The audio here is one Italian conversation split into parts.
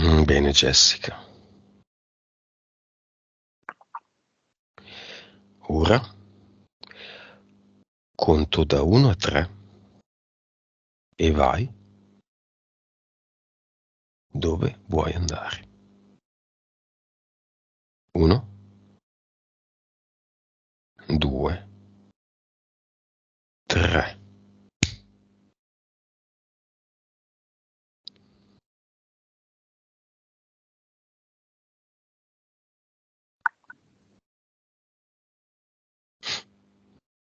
Bene, Jessica. Ora conto da 1 a 3 e vai dove vuoi andare. 1, 2, 3.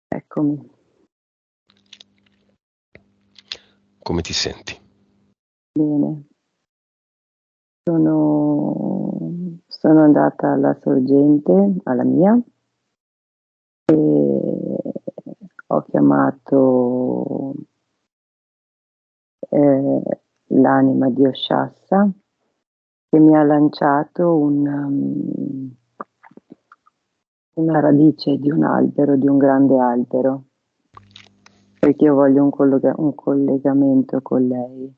Eccomi. Come ti senti? Bene. Sono andata alla sorgente, alla mia, e ho chiamato l'anima di Oshassa che mi ha lanciato una radice di un albero, di un grande albero, perché io voglio un collegamento con lei.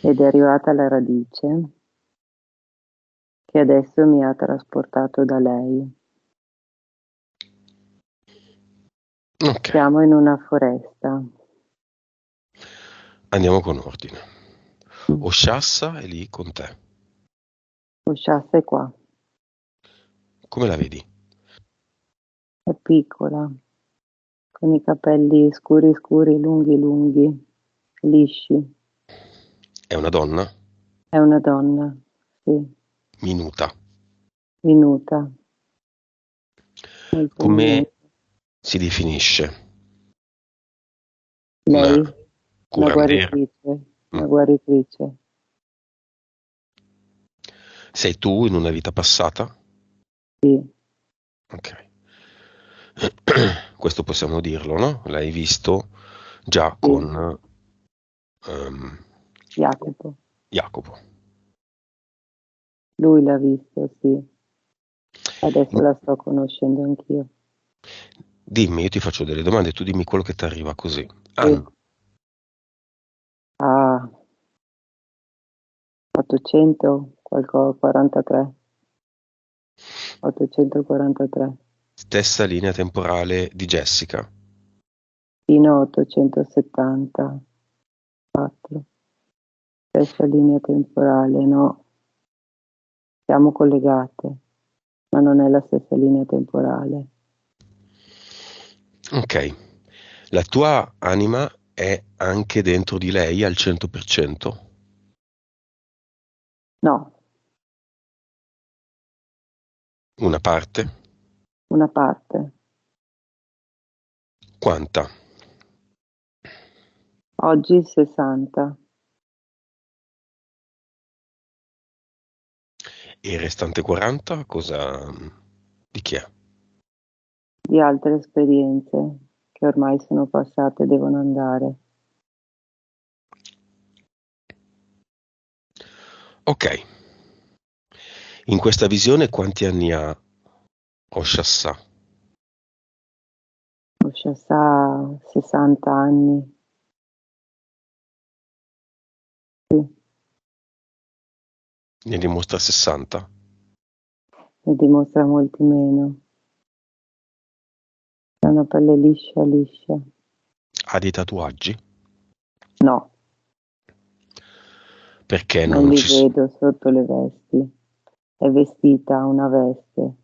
Ed è arrivata la radice che adesso mi ha trasportato da lei. Ok, Siamo in una foresta. andiamo con ordine. Mm. Oshassa è lì con te. Usciasse qua, Come la vedi? è piccola, con i capelli scuri scuri, lunghi lunghi, lisci. È una donna? È una donna, sì, Minuta. minuta, molto Come minuta. si definisce? Una Lei, una curandera? guaritrice, Mm. una guaritrice. Sei tu in una vita passata? Sì, Ok. Questo possiamo dirlo, no? L'hai visto già sì, con ehm, Jacopo. Jacopo. Lui l'ha visto, sì. Adesso In- la sto conoscendo anch'io. Dimmi, io ti faccio delle domande, tu dimmi quello che ti arriva così. Sì. Anno, Ah, 800, qualcosa, 43. 843. stessa linea temporale di Jessica. Fino a 874. Stessa linea temporale, no? Siamo collegate, ma non è la stessa linea temporale. Ok. La tua anima è anche dentro di lei al 100%? No, Una parte? una parte. Quanta? Oggi 60. E il restante 40? Cosa? Di chi è? Di altre esperienze che ormai sono passate e devono andare. Ok. In questa visione quanti anni ha Oshassa? Osha sa 60 anni. Sì, Ne dimostra 60? ne dimostra molti meno. Ha una pelle liscia, liscia. Ha dei tatuaggi? No, Perché non non li ci sono? vedo sotto le vesti. È vestita, ha una veste.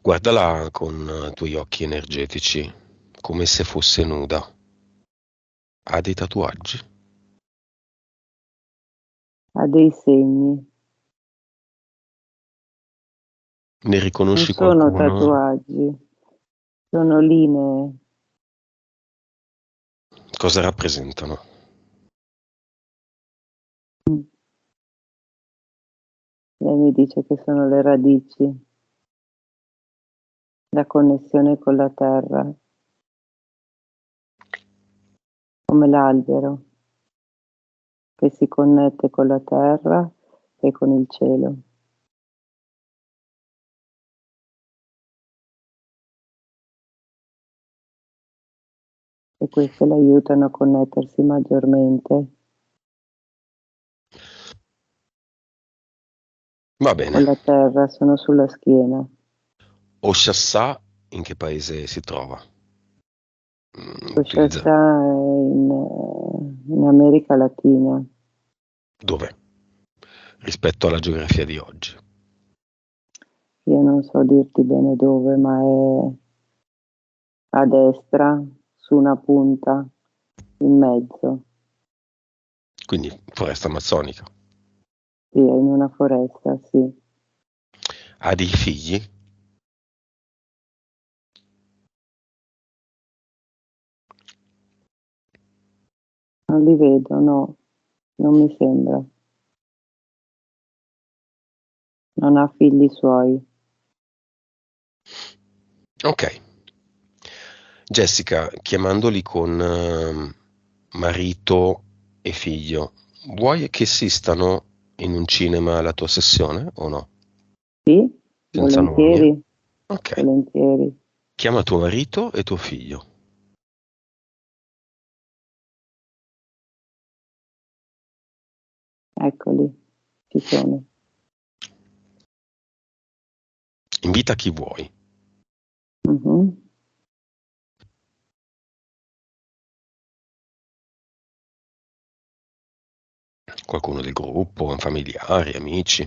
Guardala con i tuoi occhi energetici, come se fosse nuda. Ha dei tatuaggi? Ha dei segni. Ne Non riconosci sono qualcuno? tatuaggi, sono linee. Cosa rappresentano? Mm. Lei mi dice che sono le radici, la connessione con la terra, come l'albero che si connette con la terra e con il cielo. E queste l'aiutano a connettersi maggiormente Va con bene. la terra, sono sulla schiena. Oshassa in che paese si trova? Utilizza Coshasha è in America Latina. dove? Rispetto alla geografia di oggi. Io non so dirti bene dove, ma è a destra, su una punta, in mezzo. Quindi foresta amazzonica. Sì, è in una foresta, sì. Ha dei figli? Non li vedo, no, non mi sembra. Non ha figli suoi. Ok. Jessica, chiamandoli con marito e figlio, vuoi che esistano in un cinema la tua sessione o no? Sì, Senza nomi? volentieri, Ok. volentieri. Chiama tuo marito e tuo figlio. Eccoli, ci sono. Invita chi vuoi. Mhm. Qualcuno del gruppo, familiari, amici.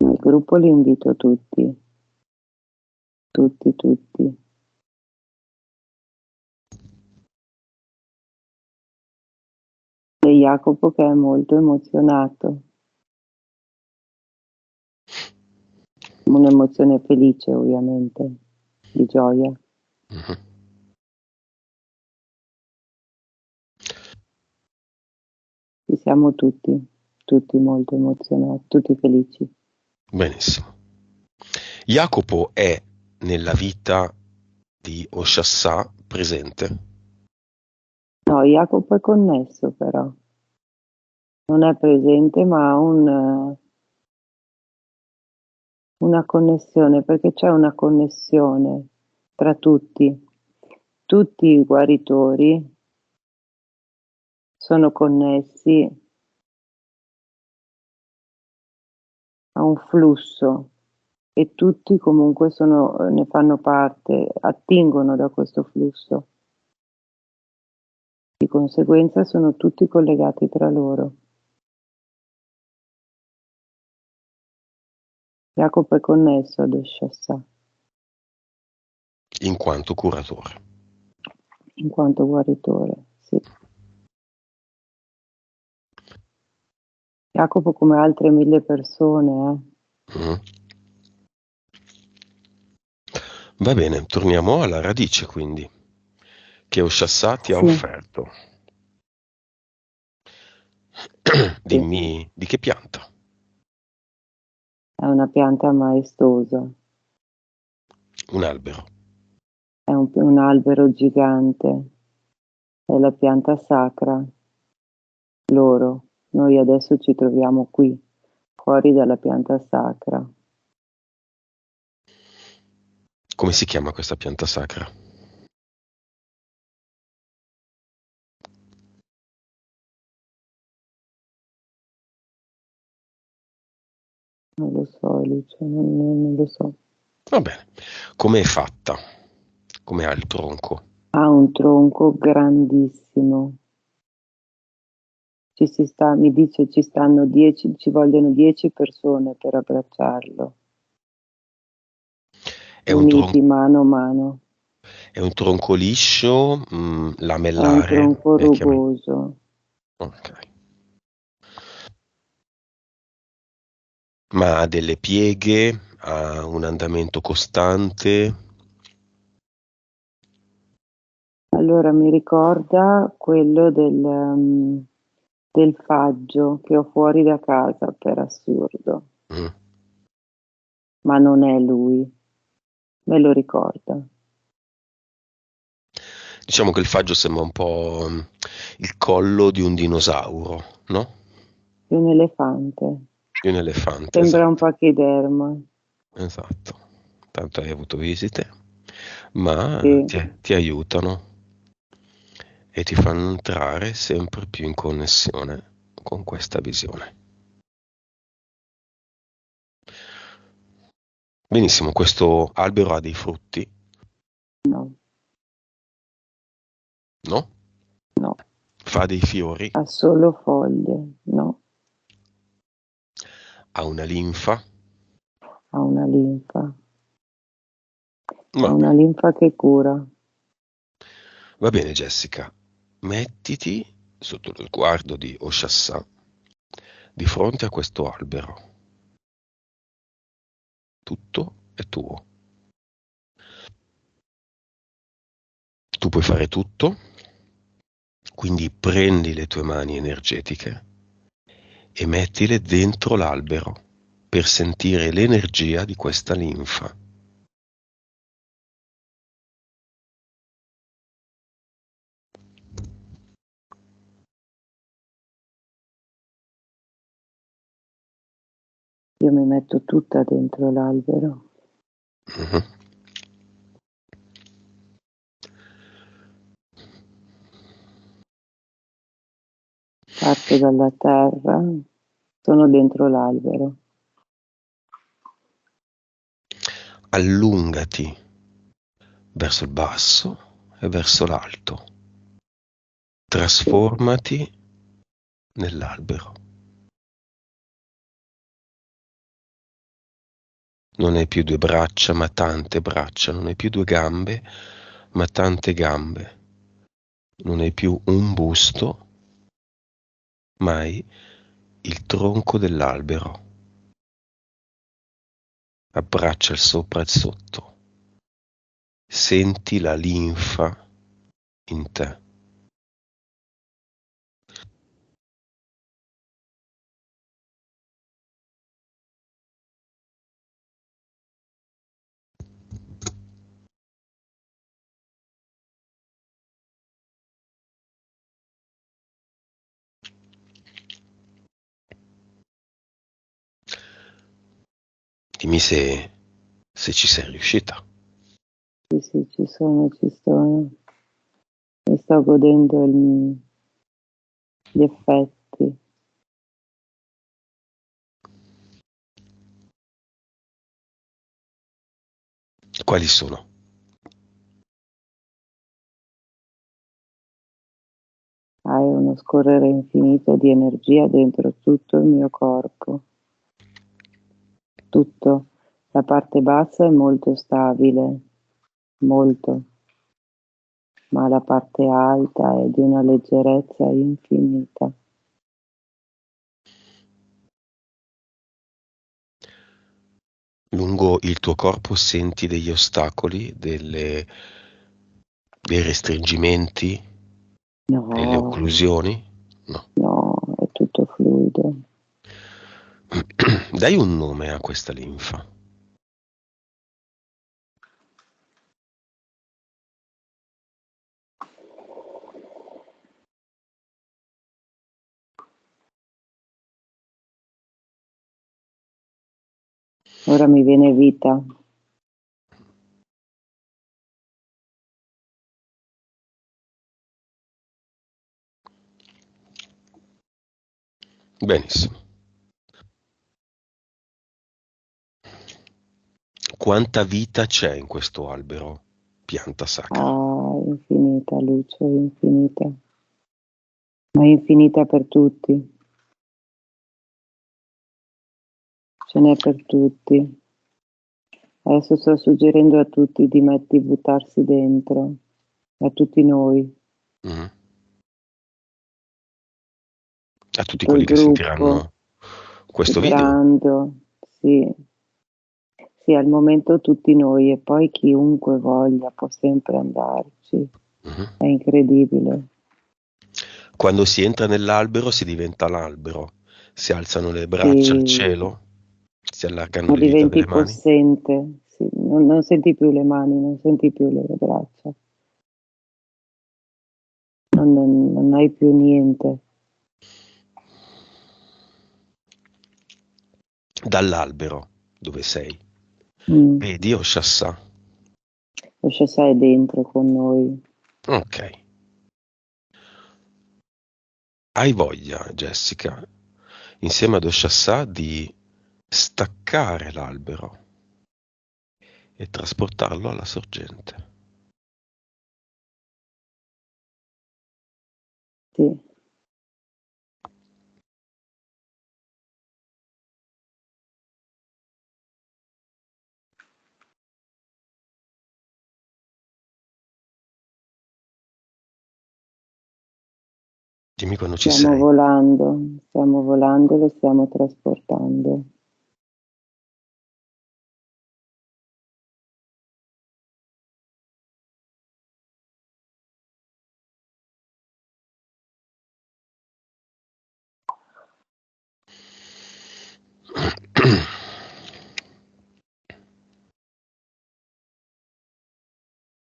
Nel gruppo li invito tutti, tutti, tutti. E Jacopo che è molto emozionato, un'emozione felice ovviamente, di gioia. Mhm. Ci siamo tutti, tutti molto emozionati, tutti felici. Benissimo. Jacopo è nella vita di Oshassa presente? No, Jacopo è connesso però, non è presente ma ha una connessione, perché c'è una connessione tra tutti. Tutti i guaritori sono connessi a un flusso e tutti comunque ne fanno parte, attingono da questo flusso. Di conseguenza sono tutti collegati tra loro. Jacopo è connesso ad Oshassa In quanto curatore. in quanto guaritore, sì. Jacopo come altre 1000 persone, Mhm. Va bene, torniamo alla radice quindi, che Oshassa ti ha Sì, offerto. sì, Dimmi di che pianta? è una pianta maestosa, Un albero. è un albero gigante, è la pianta sacra, loro. Noi adesso ci troviamo qui, fuori dalla pianta sacra. Come si chiama questa pianta sacra? Non lo so, Lucio, non lo so. Va bene. Come è fatta? Come ha il tronco? Ha un tronco grandissimo. Mi dice ci vogliono 10 persone per abbracciarlo, È un uniti tronco, mano a mano. è un tronco liscio, È un lamellare, tronco chiama. rugoso. Ok. Ma ha delle pieghe, ha un andamento costante. Allora mi ricorda quello del faggio che ho fuori da casa, per assurdo, Mm. ma non è lui, me lo ricorda. Diciamo che il faggio sembra un po' il collo di un dinosauro, no? È un elefante, Di un elefante, sembra un esatto. pachiderma. Esatto. Tanto hai avuto visite, ma Sì. ti aiutano e ti fanno entrare sempre più in connessione con questa visione. Benissimo, questo albero ha dei frutti? No, No? no, Fa dei fiori? ha solo foglie, no, Ha una linfa? ha una linfa, ha Va una bene, linfa che cura. va bene Jessica, mettiti sotto lo sguardo di Oshassa di fronte a questo albero. Tutto è tuo. Tu puoi fare tutto, quindi prendi le tue mani energetiche e mettile dentro l'albero per sentire l'energia di questa linfa. Io mi metto tutta dentro l'albero. Mhm. Parto dalla terra, sono dentro l'albero. Allungati verso il basso e verso l'alto. Sì, Trasformati nell'albero. Non hai più due braccia, ma tante braccia. Non hai più due gambe, ma tante gambe. Non hai più un busto, ma hai il tronco dell'albero. Abbraccia il sopra e il sotto. Senti la linfa in te. Dimmi se ci sei riuscita. sì, sì, ci sono, ci sono. Mi sto godendo gli effetti. Quali sono? Hai uno scorrere infinito di energia dentro tutto il mio corpo. Tutto. La parte bassa è molto stabile, molto, ma la parte alta è di una leggerezza infinita. Lungo il tuo corpo senti degli ostacoli, dei restringimenti, delle No, occlusioni? No. no, è tutto fluido. Dai un nome a questa linfa. Ora mi viene vita. Benissimo. Quanta vita c'è in questo albero, pianta sacra? Ah, infinita luce, infinita, ma infinita per tutti. Ce n'è per tutti. Adesso sto suggerendo a tutti di buttarsi dentro, a tutti noi, Mhm. A tutti tutto il quelli che gruppo, sentiranno questo video? vibrando, sì, sì, al momento tutti noi e poi chiunque voglia può sempre andarci. Mhm. È incredibile. Quando si entra nell'albero si diventa l'albero, si alzano le braccia al Sì, cielo, si allargano ma le dita diventi delle mani. possente, sì, non senti più le mani, non senti più le braccia, non hai più niente. Dall'albero dove sei, Mm. vedi Oshassa? Lo Shasha è dentro con noi. Ok. Hai voglia, Jessica, insieme ad Oshassa, di staccare l'albero e trasportarlo alla sorgente. Sì. Dimmi quando ci sei. Stiamo volando e lo stiamo trasportando.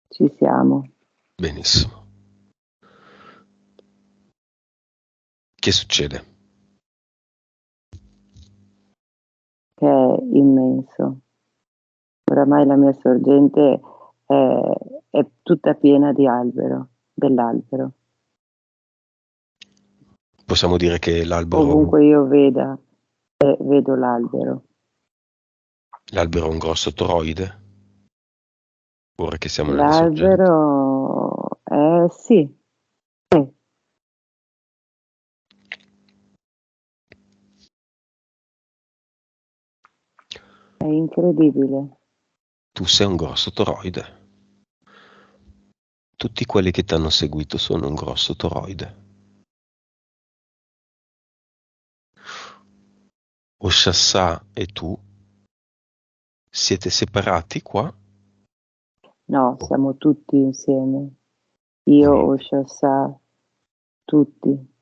Ci siamo. Benissimo. Che succede? Che è immenso. Oramai la mia sorgente è tutta piena di dell'albero. Possiamo dire che Ovunque io vedo l'albero. l'albero è un grosso toroide, ora che siamo nella sorgente. L'albero è sì, sì, è incredibile. Tu sei un grosso toroide. Tutti quelli che ti hanno seguito sono un grosso toroide. Oshassa e tu siete separati qua? No, Oh, siamo tutti insieme. Io, uniti. Oshasa, tutti.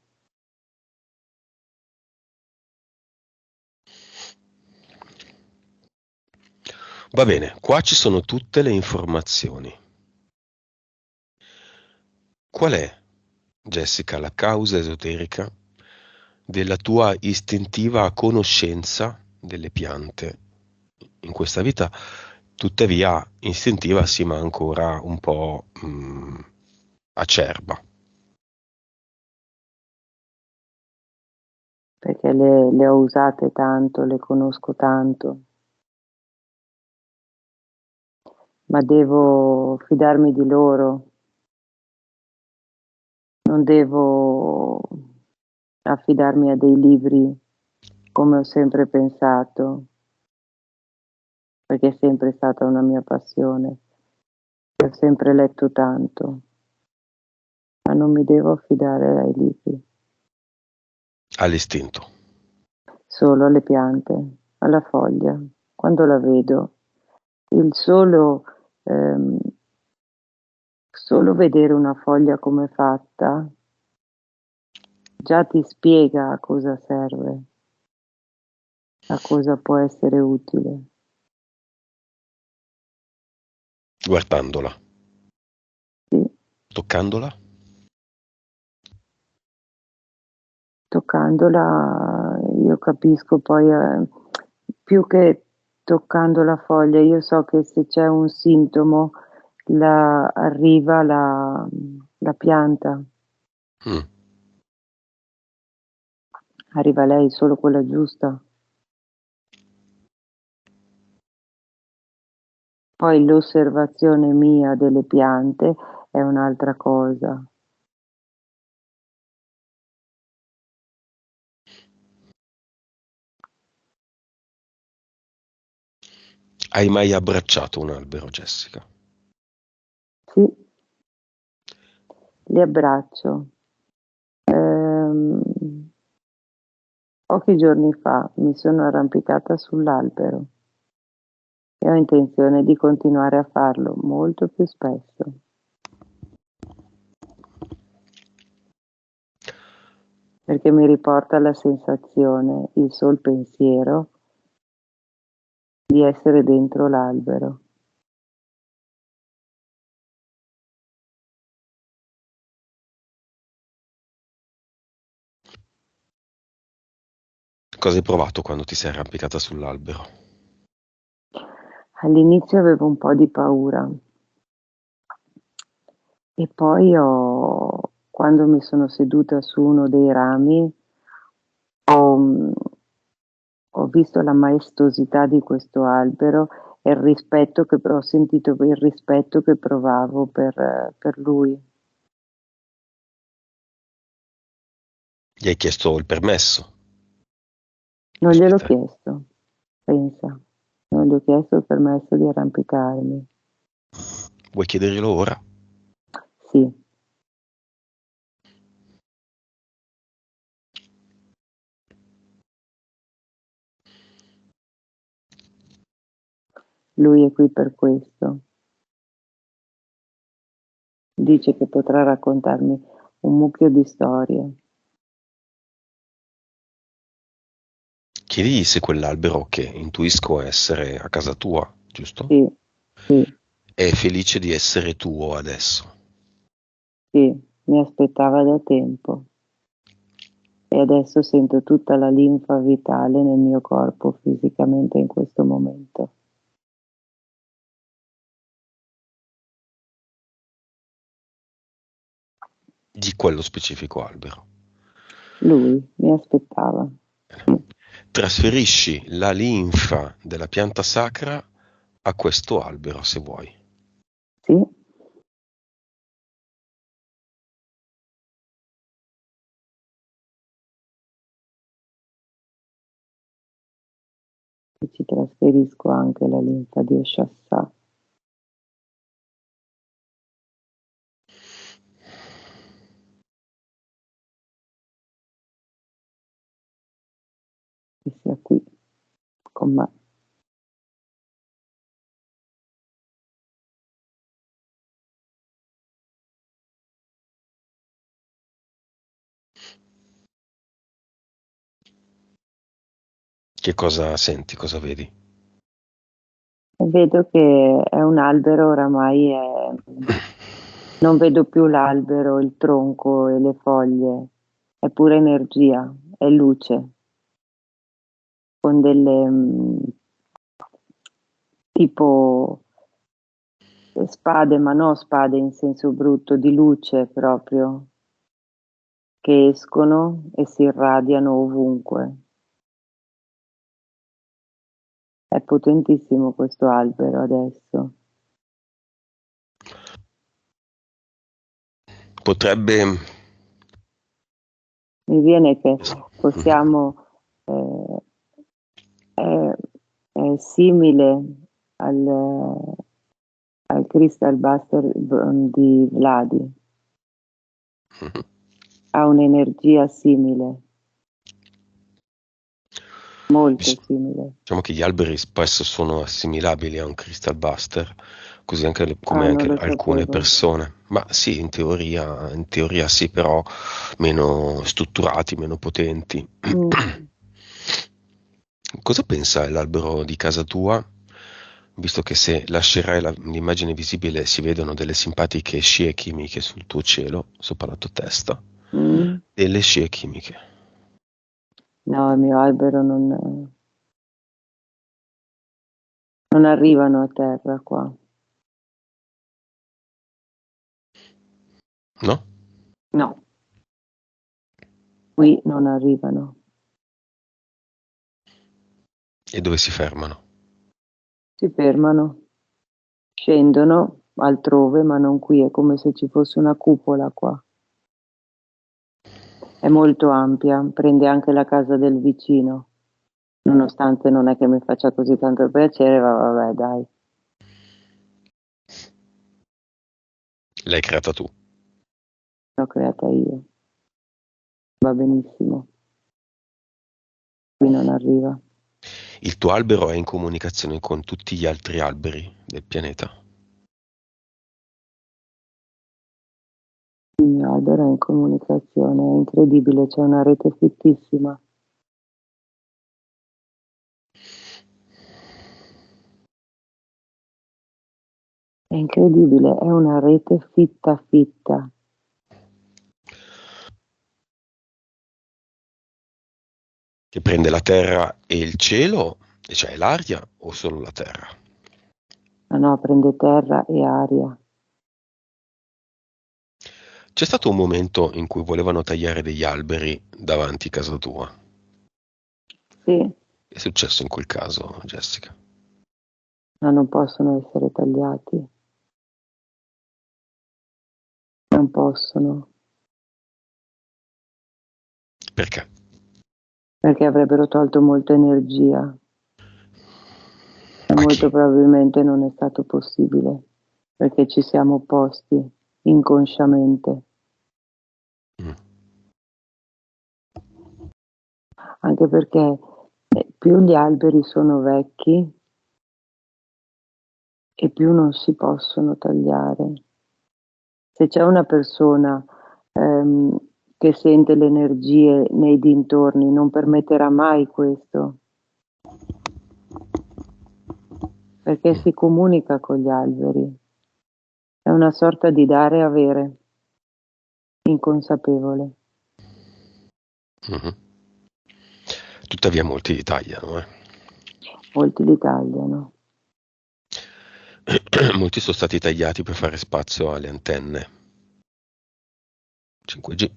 Va bene, qua ci sono tutte le informazioni. Qual è, Jessica, la causa esoterica della tua istintiva conoscenza delle piante in questa vita? Tuttavia, istintiva sì, ma ancora un po' acerba. Perché le ho usate tanto, le conosco tanto, ma devo fidarmi di loro, non devo affidarmi a dei libri come ho sempre pensato, perché è sempre stata una mia passione. Ho sempre letto tanto, ma non mi devo affidare ai libri, All'istinto. solo alle piante, alla foglia. Quando la vedo, il ehm, solo vedere una foglia come è fatta già ti spiega a cosa serve, a cosa può essere utile. Guardandola, Sì, toccandola. toccandola io capisco poi, più che toccando la foglia, io so che se c'è un sintomo arriva la pianta, Mm. arriva lei solo quella giusta. Poi l'osservazione mia delle piante è un'altra cosa. Hai mai abbracciato un albero, Jessica? Sì, li abbraccio. Ehm, Pochi giorni fa mi sono arrampicata sull'albero e ho intenzione di continuare a farlo molto più spesso, perché mi riporta la sensazione, il sol pensiero di essere dentro l'albero. Cosa hai provato quando ti sei arrampicata sull'albero? All'inizio avevo un po' di paura e poi quando mi sono seduta su uno dei rami, ho, ho visto la maestosità di questo albero e il rispetto che ho sentito, il rispetto che provavo per lui. Gli hai chiesto il permesso? Non gliel'ho Ospitare. chiesto, pensa, non gli ho chiesto il permesso di arrampicarmi. Vuoi chiederglielo ora? Sì, lui è qui per questo. Dice che potrà raccontarmi un mucchio di storie. Chiedigli se quell'albero, che intuisco essere a casa tua, giusto? Sì, sì, È felice di essere tuo adesso. sì, mi aspettava da tempo e adesso sento tutta la linfa vitale nel mio corpo fisicamente in questo momento. Di quello specifico albero. Lui mi aspettava. Trasferisci la linfa della pianta sacra a questo albero, se vuoi. Sì, e ci trasferisco anche la linfa di Oshassa. Che sia qui con me. Che cosa senti? Cosa vedi? E vedo che è un albero, oramai non vedo più l'albero, il tronco e le foglie, è pura energia, è luce, con delle tipo spade, ma non spade in senso brutto, di luce proprio, che escono e si irradiano ovunque. È potentissimo questo albero adesso. Potrebbe... Mi viene che possiamo, è, è simile al Crystal Buster di Vladi, ha un'energia simile, molto simile. Diciamo che gli alberi spesso sono assimilabili a un crystal buster, così anche come Ah, non anche lo alcune sapevo. persone. Ma sì, in teoria sì, però meno strutturati, meno potenti. Mm. Cosa pensa l'albero di casa tua? Visto che se lascerai l'immagine visibile si vedono delle simpatiche scie chimiche sul tuo cielo, sopra la tua testa, Mm. delle scie chimiche. No, il mio albero non arrivano a terra qua. No? No, qui non arrivano. E dove si fermano? Si fermano, scendono altrove, ma non qui. È come se ci fosse una cupola qua. È molto ampia, prende anche la casa del vicino. Nonostante non è che mi faccia così tanto piacere, ma vabbè, dai, L'hai creata tu. l'ho creata io. Va benissimo. Qui non arriva. Il tuo albero è in comunicazione con tutti gli altri alberi del pianeta. Il mio albero è in comunicazione, è incredibile, c'è una rete fittissima. È incredibile, è una rete fitta fitta. Che prende la terra e il cielo, cioè l'aria o solo la terra? Ma no, prende terra e aria. C'è stato un momento in cui volevano tagliare degli alberi davanti a casa tua. Sì, Che è successo in quel caso, Jessica? ma non possono essere tagliati. Non possono, Perché? perché avrebbero tolto molta energia e A molto chi? probabilmente non è stato possibile, perché ci siamo opposti inconsciamente, Mm. anche perché più gli alberi sono vecchi e più non si possono tagliare. Se c'è una persona ehm, che sente le energie nei dintorni, non permetterà mai questo, perché Mm. si comunica con gli alberi. È una sorta di dare e avere, inconsapevole. Mhm. Tuttavia molti li tagliano, eh. Molti li tagliano. Molti sono stati tagliati per fare spazio alle antenne 5G.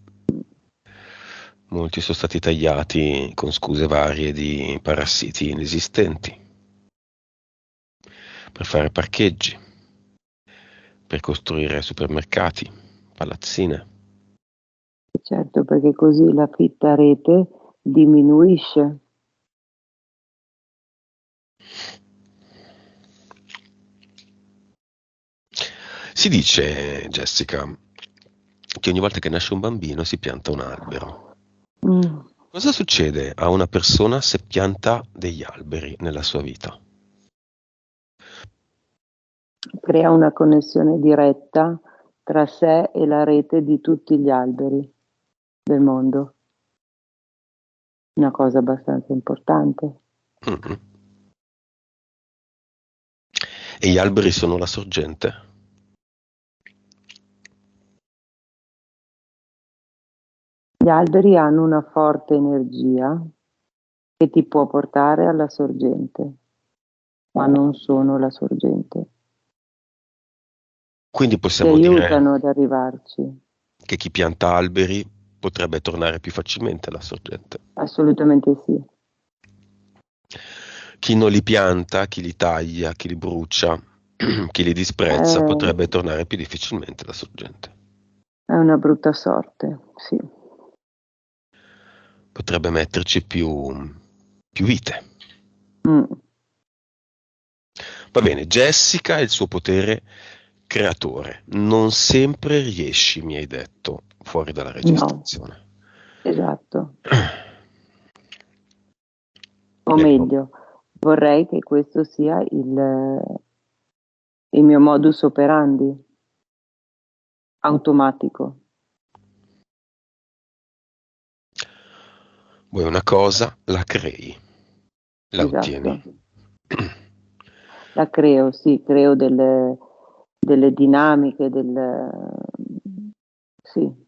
Molti sono stati tagliati con scuse varie di parassiti inesistenti, per fare parcheggi, per costruire supermercati, palazzine. Certo, perché così la fitta rete diminuisce. Si dice, Jessica, che ogni volta che nasce un bambino si pianta un albero. Mm. Cosa succede a una persona se pianta degli alberi nella sua vita? Crea una connessione diretta tra sé e la rete di tutti gli alberi del mondo. Una cosa abbastanza importante. Mhm. E gli alberi sono la sorgente? Gli alberi hanno una forte energia che ti può portare alla sorgente, ma non sono la sorgente. Quindi Ti possiamo dire aiutano ad arrivarci. che chi pianta alberi potrebbe tornare più facilmente alla sorgente. Assolutamente sì. Chi non li pianta, chi li taglia, chi li brucia, chi li disprezza, potrebbe tornare più difficilmente alla sorgente. È una brutta sorte, sì. Potrebbe metterci più vite. Mm. Va bene, Jessica e il suo potere creatore. Non sempre riesci, mi hai detto, fuori dalla No, registrazione. esatto. O Ne abbiamo- meglio, vorrei che questo sia il mio modus operandi, automatico. Vuoi una cosa, la crei, la ottieni. Esatto. La creo, sì, creo delle dinamiche, sì,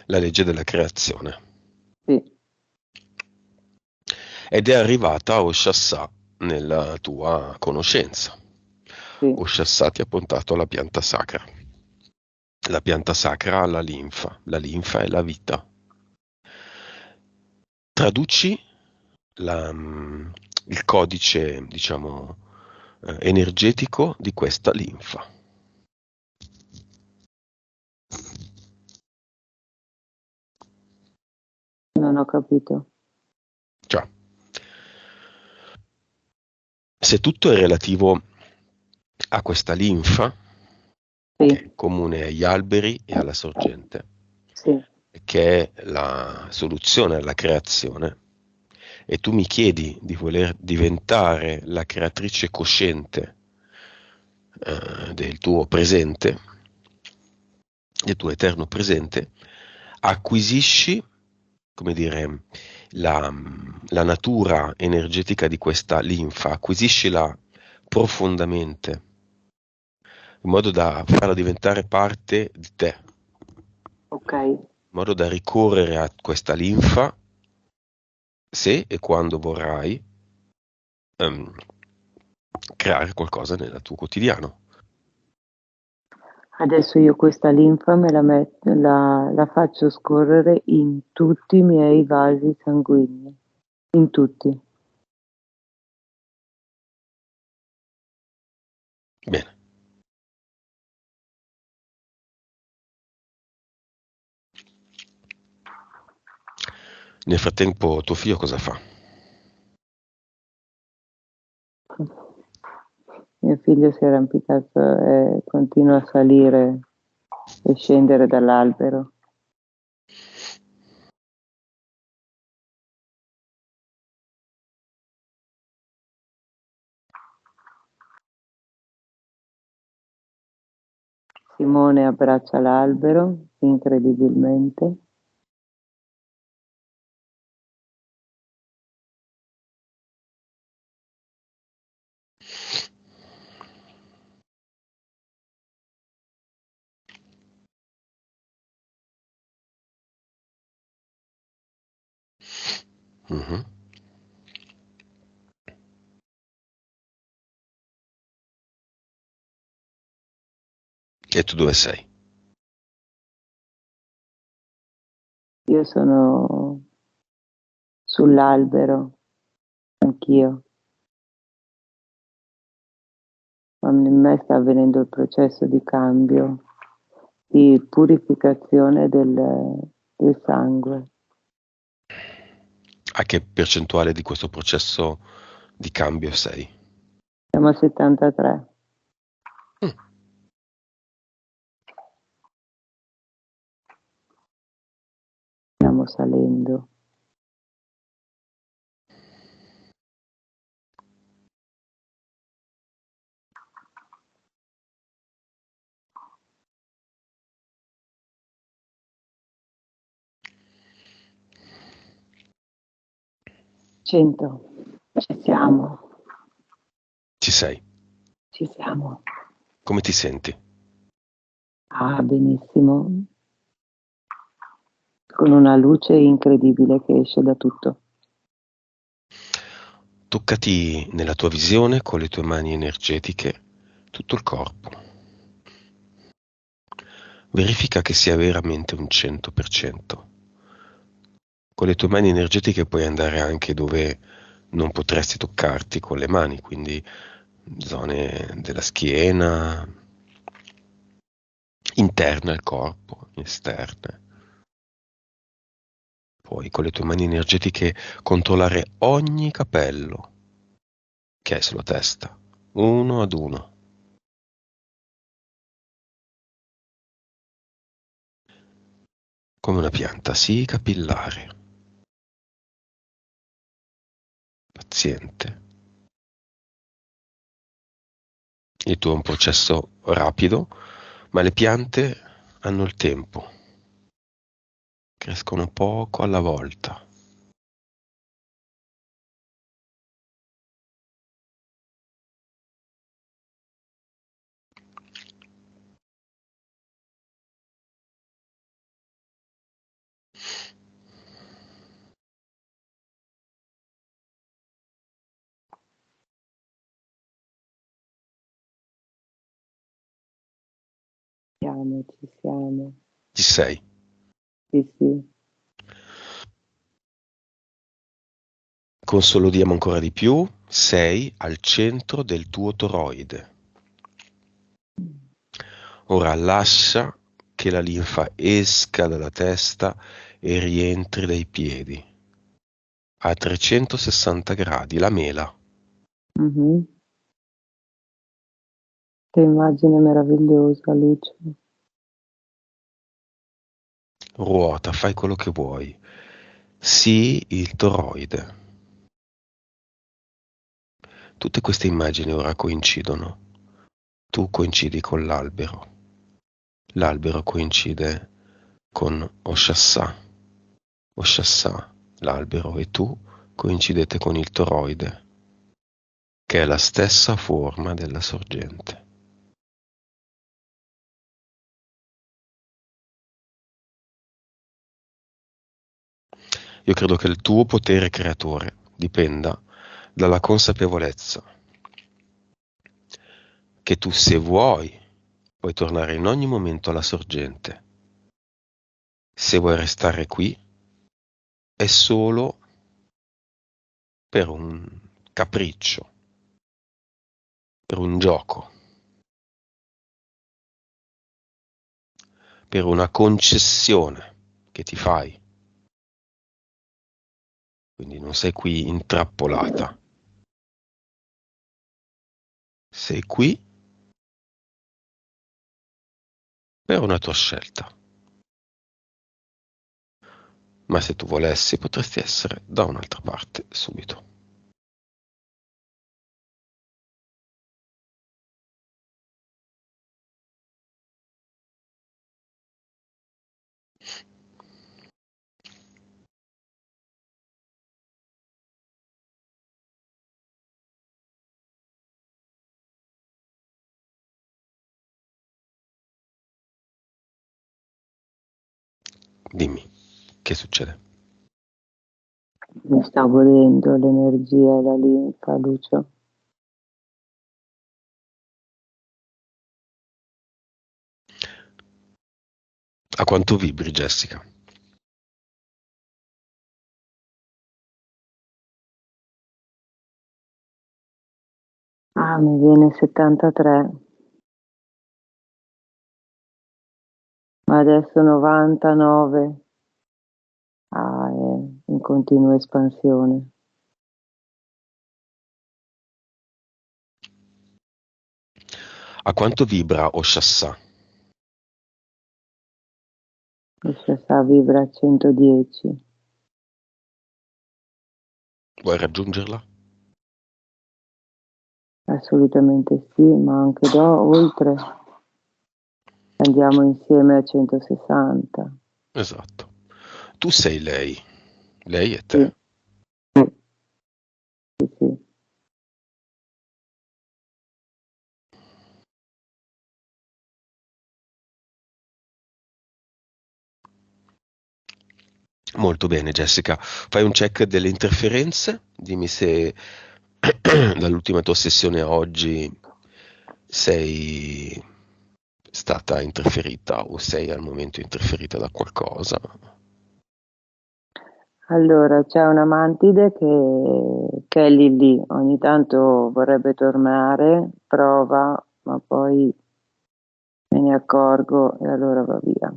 La legge della creazione. sì, Ed è arrivata a Oshassà nella tua conoscenza. sì. Oshassà ti ha puntato alla pianta sacra. La pianta sacra ha la linfa è la vita. Traduci la, il codice, diciamo, energetico di questa linfa. Non ho capito. Cioè, se tutto è relativo a questa linfa, che Sì, è comune agli alberi e alla sorgente, sì, che è la soluzione alla creazione, e tu mi chiedi di voler diventare la creatrice cosciente del tuo presente, del tuo eterno presente, acquisisci, come dire, la natura energetica di questa linfa, acquisiscila profondamente, in modo da farla diventare parte di te, ok. in modo da ricorrere a questa linfa se e quando vorrai ehm, creare qualcosa nel tuo quotidiano. Adesso io questa linfa me la faccio scorrere in tutti i miei vasi sanguigni, in tutti. Bene. Nel frattempo tuo figlio cosa fa? Mio figlio si è arrampicato e continua a salire e scendere dall'albero. Simone abbraccia l'albero incredibilmente. Mhm. E tu dove sei? Io sono sull'albero, anch'io. Ma in me sta avvenendo il processo di cambio, di purificazione del sangue. A che percentuale di questo processo di cambio sei? Siamo a 73. Mm. Stiamo salendo. Cento. Ci siamo. Ci sei. Ci siamo. Come ti senti? Ah, benissimo. Con una luce incredibile che esce da tutto. Toccati nella tua visione con le tue mani energetiche tutto il corpo. Verifica che sia veramente un 100%. Con le tue mani energetiche puoi andare anche dove non potresti toccarti con le mani, quindi zone della schiena, interne al corpo, esterne. Puoi con le tue mani energetiche controllare ogni capello che hai sulla testa, uno ad uno. Come una pianta, sii capillare, paziente. Il tuo è un processo rapido, ma le piante hanno il tempo, crescono poco alla volta. Ci siamo. Ci sei. Sì, sì. Consolodiamo ancora di più, sei al centro del tuo toroide. Ora lascia che la linfa esca dalla testa e rientri dai piedi. A 360 gradi, la mela. Mhm. Che immagine meravigliosa, Luce. Ruota, fai quello che vuoi. Sii il toroide. Tutte queste immagini ora coincidono. Tu coincidi con l'albero. L'albero coincide con Oshassa. Oshassa, l'albero, e tu coincidete con il toroide, che è la stessa forma della sorgente. Io credo che il tuo potere creatore dipenda dalla consapevolezza che tu, se vuoi, puoi tornare in ogni momento alla sorgente. Se vuoi restare qui, è solo per un capriccio, per un gioco. per una concessione che ti fai. Quindi non sei qui intrappolata. Sei qui per una tua scelta. Ma se tu volessi, potresti essere da un'altra parte subito. Dimmi, che succede? Mi sta godendo l'energia e la linfa, Lucio. A quanto vibri, Jessica? Ah, mi viene 73, ma adesso 99. Ah, è in continua espansione. A quanto vibra Oshassa? Il sa vibra a 110. Vuoi raggiungerla? Assolutamente sì, ma anche oltre. Andiamo insieme a 160. Esatto. Tu sei lei e Sì, te. sì, sì. Molto bene, Jessica. Fai un check delle interferenze. Dimmi se dall'ultima tua sessione a oggi sei stata interferita o sei al momento interferita da qualcosa. Allora, c'è una mantide che è lì, ogni tanto vorrebbe tornare, prova, ma poi me ne accorgo e allora va via.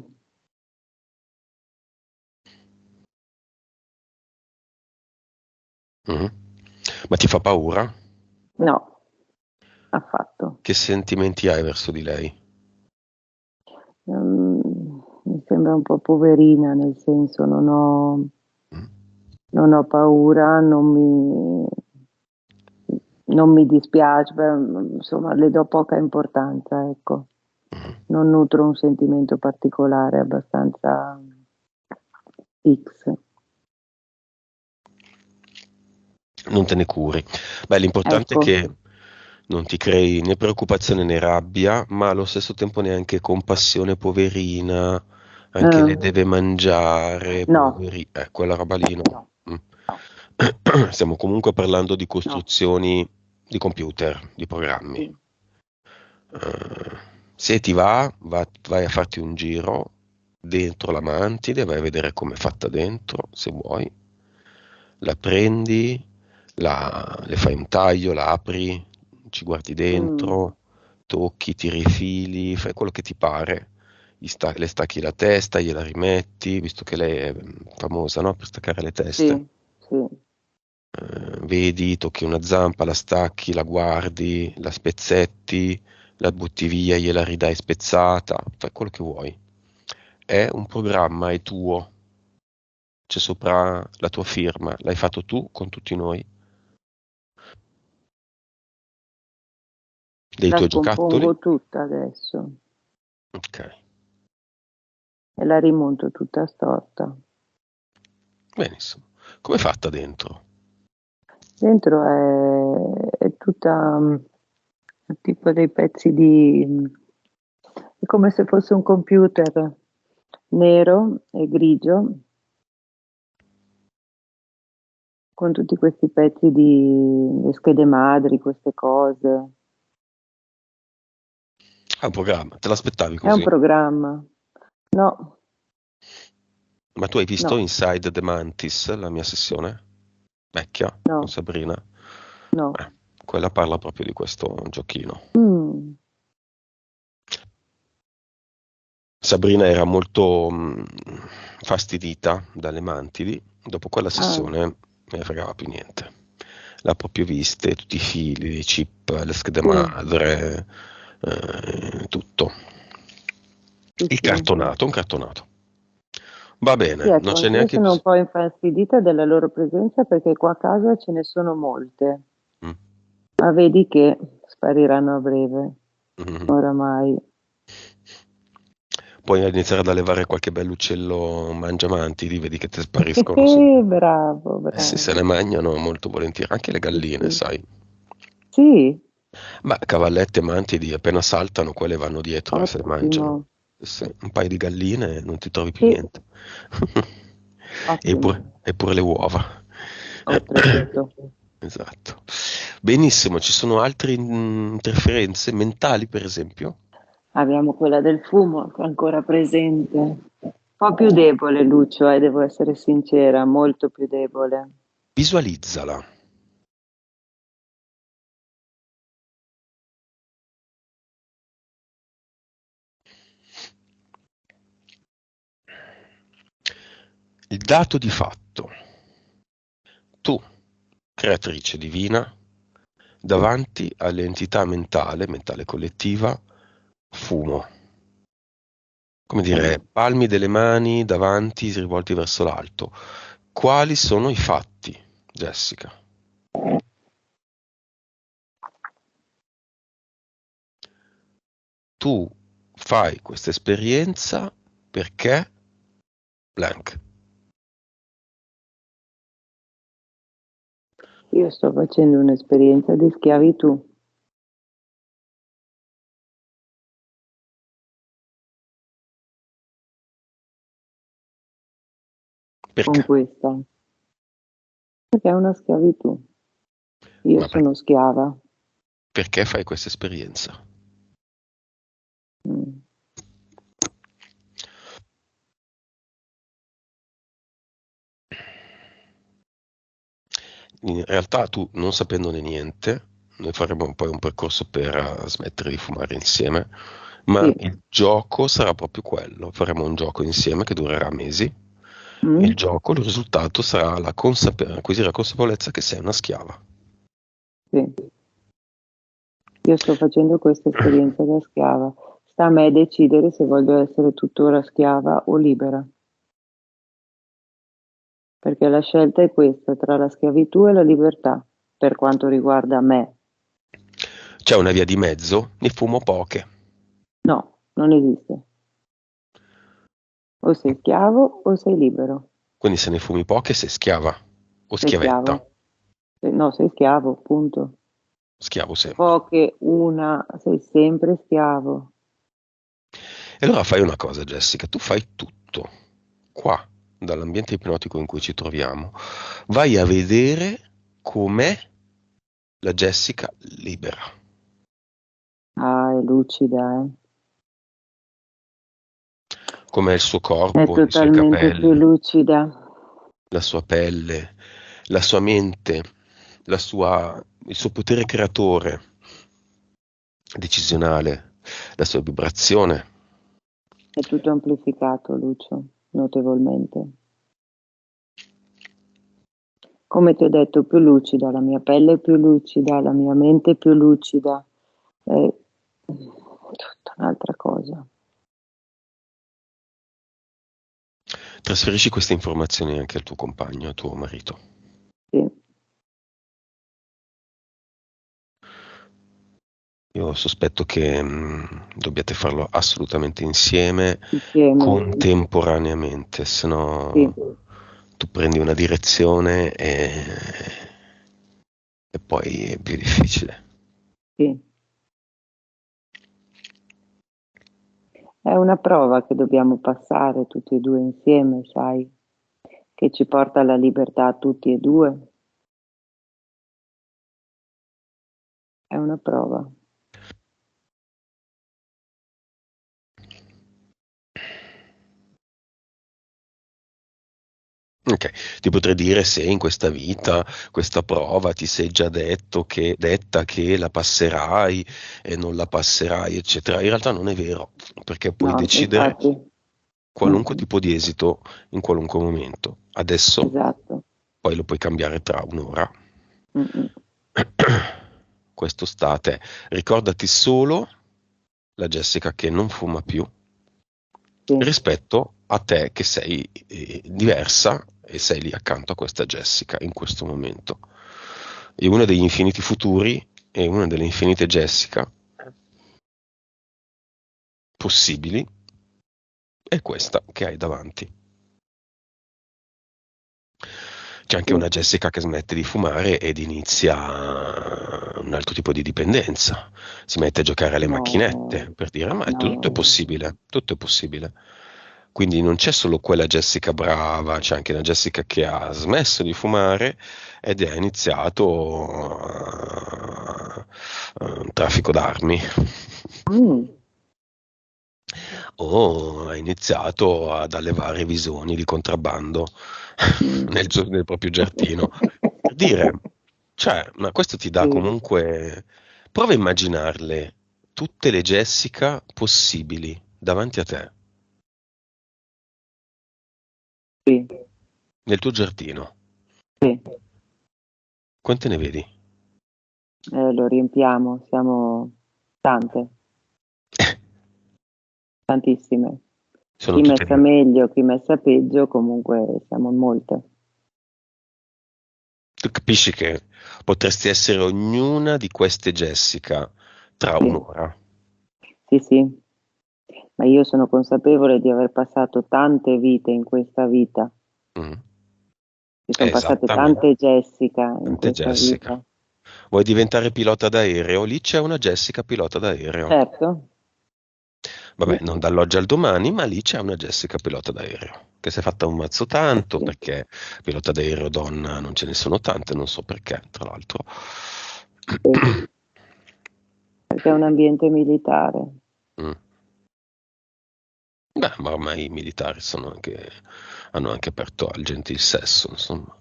Mhm. Ma ti fa paura? No, affatto. Che sentimenti hai verso di lei? Mi sembra un po' poverina, nel senso Mm? non ho paura, non mi dispiace, insomma le do poca importanza, ecco. Mhm. Non nutro un sentimento particolare, abbastanza X. Non te ne curi. Beh, l'importante è Ecco, che non ti crei né preoccupazione né rabbia, ma allo stesso tempo neanche compassione, poverina, anche lei eh, deve mangiare, no, quella roba lì no. no, Mm. no, Stiamo comunque parlando di no, costruzioni di computer, di programmi. sì. Se ti vai a farti un giro dentro la mantide, vai a vedere com'è fatta dentro, se vuoi. La prendi, le fai un taglio, la apri, ci guardi Mm, dentro, tocchi, tiri i fili, fai quello che ti pare. Le stacchi la testa, gliela rimetti, visto che lei è famosa, no? Per staccare le teste. sì, sì. Vedi, tocchi una zampa, la stacchi, la guardi, la spezzetti, la butti via, gliela ridai spezzata, fai quello che vuoi. È un programma, è tuo, c'è sopra la tua firma, l'hai fatto tu con tutti noi, dei La tuoi giocattoli. scompongo tutta adesso Ok, e la rimonto tutta storta. benissimo. Come è fatta dentro? Dentro è tutta tipo dei pezzi è come se fosse un computer nero e grigio con tutti questi pezzi di le schede madri, queste cose. Ah, un programma, te l'aspettavi È un così? programma. No, Ma tu hai visto no, Inside the Mantis, la mia sessione? Vecchia, con no, Sabrina? no. Quella parla proprio di questo giochino. Mm, Sabrina era molto fastidita dalle mantidi, dopo quella Ah, sessione non ne fregava più niente. L'ha proprio viste, tutti i fili, i chip, le schede sì, madre, tutto. sì, Il sì. cartonato, un cartonato. Va Sì, bene, non ecco, c'è anche io neanche sono un bisogno. po' infastidita della loro presenza perché qua a casa ce ne sono molte, ma vedi che spariranno a breve, oramai. Puoi iniziare ad allevare qualche bell'uccello mangiamantidi, vedi che ti spariscono su. Bravo, Sì, se ne bravo. mangiano molto volentieri, anche le Sì, galline, sì. sai. Sì, Ma cavallette e mantidi appena saltano, quelle vanno dietro e se le ottimo, mangiano. Sì, un paio di galline e non ti trovi più sì, niente. ottimo, E pure le uova. oltretutto. Esatto. Benissimo, ci sono altre interferenze mentali, per esempio? Abbiamo quella del fumo che è ancora presente. Un po' più debole, Lucio, devo essere sincera, molto più debole. Visualizzala. Il dato di fatto. Tu, creatrice divina, davanti all'entità mentale collettiva, fumo. Come dire, palmi delle mani davanti rivolti verso l'alto. Quali sono i fatti, Jessica? Tu fai questa esperienza perché blank. Io sto facendo un'esperienza di schiavitù con Perché? questa, perché è una schiavitù. Io Ma sono schiava. perché fai questa esperienza? Mm. In realtà tu, non sapendone niente, noi faremo poi un percorso per smettere di fumare insieme, ma Sì. il gioco sarà proprio quello. Faremo un gioco insieme che durerà mesi. Il Mm? gioco, il risultato sarà acquisire la consapevolezza che sei una schiava. Sì. Io sto facendo questa esperienza da schiava. Sta a me decidere se voglio essere tuttora schiava o libera, perché la scelta è questa, tra la schiavitù e la libertà, per quanto riguarda me. C'è una via di mezzo, ne fumo poche. No, non esiste. O sei schiavo o sei libero. Quindi se ne fumi poche sei schiava o Sei schiavetta. schiavo. No, sei schiavo, punto. Schiavo sempre. Poche, una, sei sempre schiavo. E allora fai una cosa, Jessica, tu fai tutto qua, dall'ambiente ipnotico in cui ci troviamo, vai a vedere com'è la Jessica libera, Ah, è lucida, eh. com'è il suo È corpo, i suoi totalmente più capelli, lucida. la sua pelle, la sua mente, il suo potere creatore, decisionale, la sua vibrazione. È tutto amplificato, Lucio, notevolmente. Come ti ho detto, più lucida, la mia pelle è più lucida, la mia mente è più lucida, è tutta un'altra cosa. Trasferisci queste informazioni anche al tuo compagno, al tuo marito. Sì, Io sospetto che dobbiate farlo assolutamente insieme, insieme, contemporaneamente, se sì, no tu prendi una direzione e poi è più difficile. sì. È una prova che dobbiamo passare tutti e due insieme, sai, che ci porta alla libertà a tutti e due. È una prova. Ok, ti potrei dire se in questa vita, questa prova ti sei già detta che la passerai e non la passerai, eccetera. In realtà non è vero, perché puoi No, decidere infatti, qualunque tipo di esito in qualunque momento. Adesso, esatto. poi lo puoi cambiare tra un'ora. Mm, mm. Questo sta a te. Ricordati solo la Jessica che non fuma più Sì, rispetto a te che sei diversa e sei lì accanto a questa Jessica in questo momento. E uno degli infiniti futuri e una delle infinite Jessica possibili è questa che hai davanti. C'è anche una sì. Jessica che smette di fumare ed inizia un altro tipo di dipendenza. Si mette a giocare alle No, macchinette per dire, ma tutto è no. possibile, tutto è possibile. Quindi non c'è solo quella Jessica brava, c'è anche una Jessica che ha smesso di fumare ed ha iniziato un traffico d'armi. Mm, O ha iniziato ad allevare visoni di contrabbando mm. nel proprio giardino. Per dire, cioè, ma questo ti dà Sì, comunque. Prova a immaginarle tutte le Jessica possibili davanti a te, sì, nel tuo giardino. sì. Quante ne vedi? Lo riempiamo, siamo tante, tantissime. Sono Chi tutte messa lì. meglio, chi messa peggio, comunque siamo in molte. Tu capisci che potresti essere ognuna di queste Jessica tra Sì, un'ora. sì, sì, ma io sono consapevole di aver passato tante vite in questa vita. Mm. Ci sono passate Esattamente, tante Jessica in tante questa Jessica. vita. Vuoi diventare pilota d'aereo? Lì c'è una Jessica pilota d'aereo. Certo, Vabbè, sì, non dall'oggi al domani, ma lì c'è una Jessica pilota d'aereo. Che si è fatta un mazzo tanto, sì, perché pilota d'aereo donna non ce ne sono tante, non so perché, tra l'altro. sì, perché è un ambiente militare. Mm. Beh, ma ormai i militari hanno anche aperto al gentil sesso, insomma.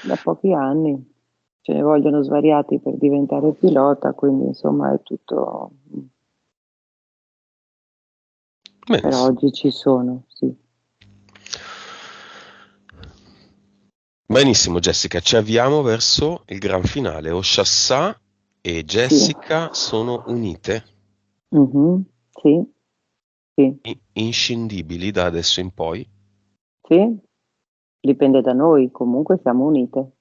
Da pochi anni ce ne vogliono svariati per diventare pilota, quindi insomma è tutto. Per Benissimo. oggi ci sono, sì. Benissimo, Jessica, ci avviamo verso il gran finale. Oshassa e Sì, Jessica sono unite, mhm, sì, sì, inscindibili da adesso in poi. sì, dipende da noi, comunque siamo unite.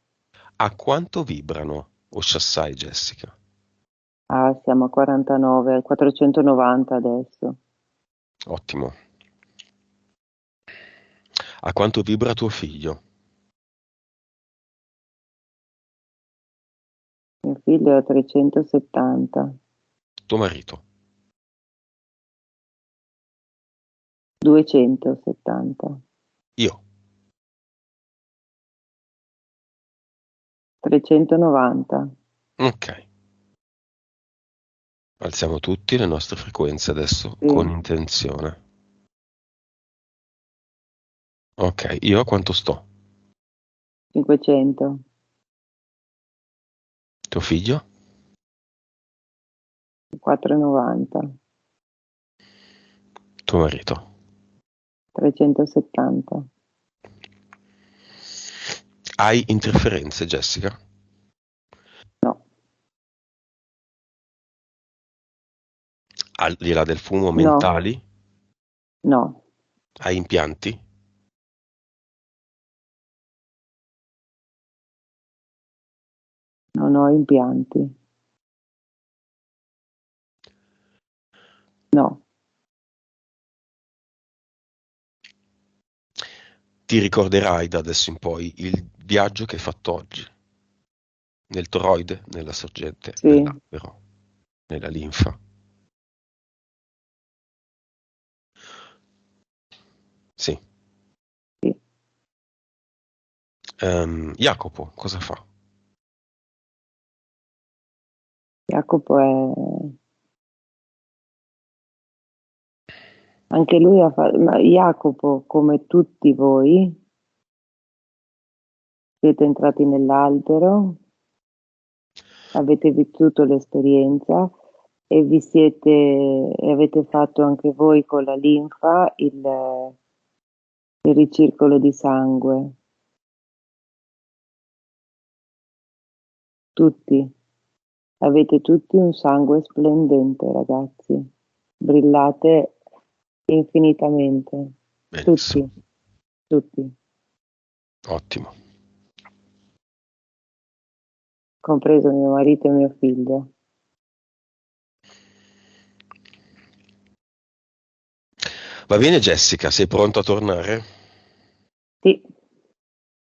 A quanto vibrano Oshassa e Jessica? Ah, siamo a 49, 490 adesso. Ottimo. A quanto vibra tuo figlio? Mio figlio è a 370, Tuo marito? 270, Io? 390. Ok. Alziamo tutti le nostre frequenze adesso Sì, con intenzione. Ok, io a quanto sto? 500, Tuo figlio? 490, Tuo marito? 370. Hai interferenze, Jessica? No, Al di là del fumo, no, mentali? no, Hai impianti? non ho impianti. No, Ti ricorderai da adesso in poi il viaggio che hai fatto oggi, nel toroide, nella sorgente sì, dell'albero, nella linfa. Sì. sì. Jacopo, cosa fa? Jacopo è. Anche lui ma Jacopo, come tutti voi, Siete entrati nell'albero, avete vissuto l'esperienza e e avete fatto anche voi con la linfa il ricircolo di sangue. Tutti, avete tutti un sangue splendente, ragazzi. Brillate infinitamente. Benissimo, Tutti, tutti, ottimo. compreso mio marito e mio figlio. Va bene Jessica, sei pronta a tornare? Sì.